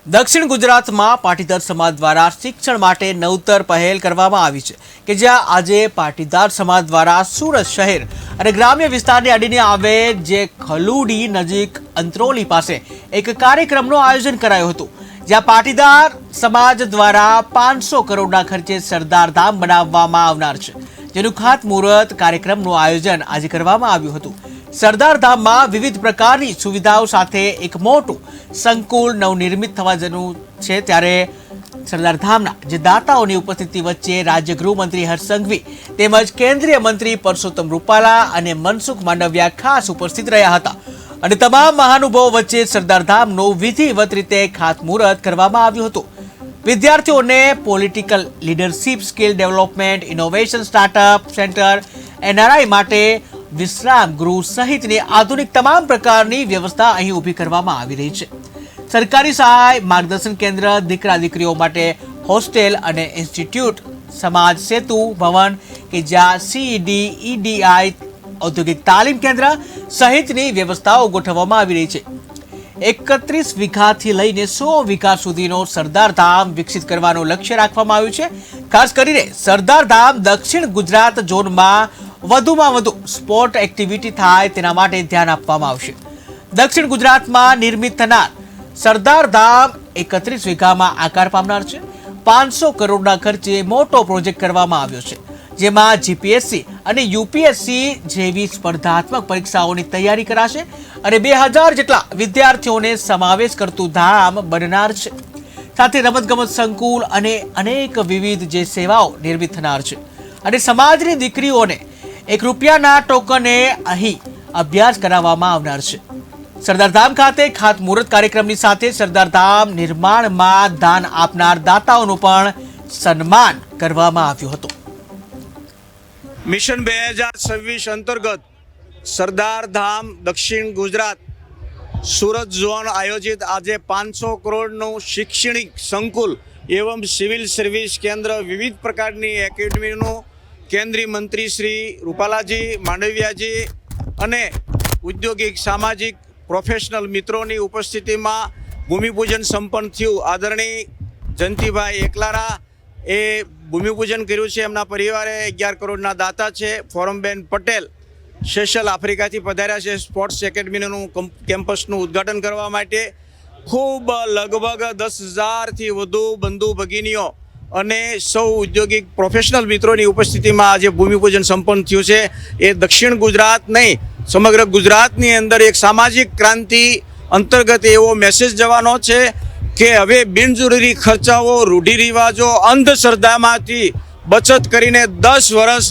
દક્ષિણ ગુજરાતમાં પાટીદાર સમાજ દ્વારા શિક્ષણ માટે નવતર પહેલ કરવામાં આવી છે કે જ્યાં આજે પાટીદાર સમાજ દ્વારા સુરત શહેર અને ગ્રામ્ય વિસ્તારને અડીને આવે જે ખલુડી નજીક અંત્રોલી પાસે એક કાર્યક્રમનું આયોજન કરાયું હતું, જ્યાં પાટીદાર સમાજ દ્વારા 500 કરોડના ખર્ચે સરદાર ધામ બનાવવામાં આવનાર છે, જેનું ખાતમુહૂર્ત કાર્યક્રમનું આયોજન આજે કરવામાં આવ્યું હતું। સરદાર ધામમાં વિવિધ પ્રકારની સુવિધાઓ સાથે એક મોટું સંકુલ નવનિર્મિત થવા જનું છે, ત્યારે સરદાર ધામના જે દાતાઓની ઉપસ્થિતિ વચ્ચે રાજ્ય ગૃહમંત્રી હર્ષ સંઘવી તેમજ કેન્દ્રીય મંત્રી પરસોત્તમ રૂપાલા અને મનસુખ માંડવિયા ખાસ ઉપસ્થિત રહ્યા હતા અને તમામ મહાનુભાવો વચ્ચે સરદાર ધામનું વિધિવત રીતે ખાતમુહૂર્ત કરવામાં આવ્યું હતું। વિદ્યાર્થીઓને political leadership, skill development, innovation startup centre, NRI માટે વિશ્રામ ગૃહ સહિતની આધુનિક તમામ પ્રકારની વ્યવસ્થા અહીં ઊભી કરવામાં આવી રહી છે। સરકારી સહાય માર્ગદર્શન કેન્દ્ર, દીકરા દીકરીઓ માટે હોસ્ટેલ અને ઇન્સ્ટિટ્યૂટ, સમાજ સેતુ ભવન કે જ્યાં સીઈડી, ઈડીઆઈ, ઔદ્યોગિક તાલીમ કેન્દ્ર સહિતની વ્યવસ્થાઓ ગોઠવવામાં આવી રહી છે। 31 વીઘાથી લઈને 100 વીઘા સુધીનો સરદાર ધામ વિકસિત કરવાનું લક્ષ્ય રાખવામાં આવ્યું છે। ખાસ કરીને સરદાર ધામ દક્ષિણ ગુજરાત ઝોનમાં વધુમાં વધુ સ્પોર્ટ એક્ટિવિટી થાય તેના માટે ધ્યાન આપવામાં આવશે। દક્ષિણ ગુજરાતમાં નિર્મિત થનાર સરદાર ધામ 31 વીઘામાં આકાર પામનાર છે। 500 કરોડના ખર્ચે મોટો પ્રોજેક્ટ કરવામાં આવ્યો છે, જેમાં જીપીએસસી અને યુપીએસસી જેવી સ્પર્ધાત્મક પરીક્ષાઓની તૈયારી કરાશે અને 2000 જેટલા વિદ્યાર્થીઓને સમાવેશ કરતું ધામ બનનાર છે। સાથે રમતગમત સંકુલ અને અનેક વિવિધ જે સેવાઓ નિર્મિત થનાર છે અને સમાજની દીકરીઓને ₹1 ટોકને અહીં અભ્યાસ કરાવવામાં આવનાર છે। સરદાર ધામ ખાતે ખાતમુહૂર્ત કાર્યક્રમની સાથે સરદાર ધામ નિર્માણમાં દાન આપનાર દાતાઓનું પણ સન્માન કરવામાં આવ્યું હતું। મિશન 2026 અંતર્ગત સરદાર ધામ દક્ષિણ ગુજરાત સુરત ઝોન આયોજિત આજે 500 કરોડનું શૈક્ષણિક સંકુલ એવં સિવિલ સર્વિસ કેન્દ્ર, વિવિધ પ્રકારની એકેડમીનું કેન્દ્રીય મંત્રી શ્રી રૂપાલાજી, માંડવિયાજી અને ઔદ્યોગિક, સામાજિક, પ્રોફેશનલ મિત્રોની ઉપસ્થિતિમાં ભૂમિપૂજન સંપન્ન થયું। આદરણીય જયંતિભાઈ એકલારા એ ભૂમિપૂજન કર્યું છે। એમના પરિવારે 11 કરોડના દાતા છે। ફોરમબેન પટેલ સેશલ આફ્રિકાથી પધાર્યા છે સ્પોર્ટ્સ એકેડમીનું કેમ્પસનું ઉદ્ઘાટન કરવા માટે। ખૂબ લગભગ 10,000થી વધુ બંધુ ભગીનીઓ અને સૌ ઔદ્યોગિક પ્રોફેશનલ મિત્રોની ઉપસ્થિતિમાં આજે ભૂમિપૂજન સંપન્ન થયું છે। એ દક્ષિણ ગુજરાત નહીં, સમગ્ર ગુજરાતની અંદર એક સામાજિક ક્રાંતિ અંતર્ગત એવો મેસેજ જવાનો છે કે હવે બિનજરૂરી ખર્ચાઓ, રૂઢિરિવાજો, અંધશ્રદ્ધામાંથી બચત કરીને 10 વર્ષ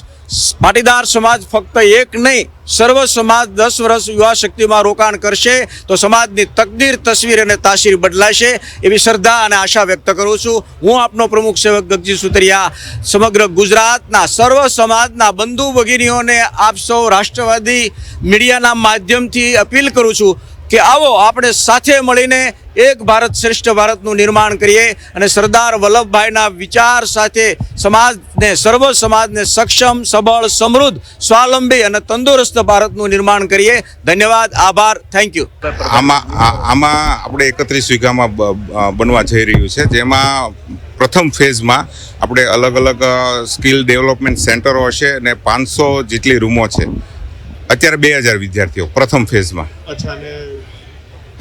પાટીદાર સમાજ ફક્ત એક નહીં, સર્વ સમાજ 10 વર્ષ યુવા શક્તિમાં રોકાણ કરશે તો સમાજની તકદીર, તસવીર અને તાસીર બદલાશે એવી શ્રદ્ધા અને આશા વ્યક્ત કરું છું। હું આપનો પ્રમુખ સેવક ગગજી સુતરિયા સમગ્ર ગુજરાતના સર્વ સમાજના બંધુ ભગીનીઓને આપ સૌ રાષ્ટ્રવાદી મીડિયાના માધ્યમથી અપીલ કરું છું કે આવો આપણે સાથે મળીને એક ભારત શ્રેષ્ઠ ભારતનું નિર્માણ કરીએ અને સરદાર વલ્લભભાઈના વિચાર સાથે સમાજને, સર્વ સમાજને સક્ષમ, સબળ, સમૃદ્ધ, સ્વાવલંબી અને તંદુરસ્ત ભારતનું નિર્માણ કરીએ। ધન્યવાદ, આભાર, થેન્ક યુ। આમાં આપણે 31 વીઘામાં બનવા જઈ રહ્યું છે, જેમાં પ્રથમ ફેઝમાં આપણે અલગ અલગ સ્કિલ ડેવલપમેન્ટ સેન્ટરો હશે અને 500 જેટલી રૂમો છે। અત્યારે 2000 વિદ્યાર્થીઓ પ્રથમ ફેઝમાં।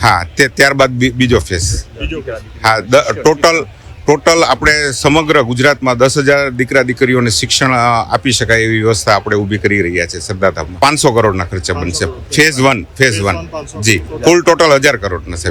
હા, ત્યારબાદ બીજો ફેઝ। હા, ટોટલ આપણે સમગ્ર ગુજરાતમાં 10,000 દીકરા દીકરીઓને શિક્ષણ આપી શકાય એવી વ્યવસ્થા આપણે ઊભી કરી રહ્યા છે સરદાર ધામમાં। 500 કરોડના ખર્ચે બનશે ફેઝ 1 જી, કુલ ટોટલ 1000 કરોડના છે।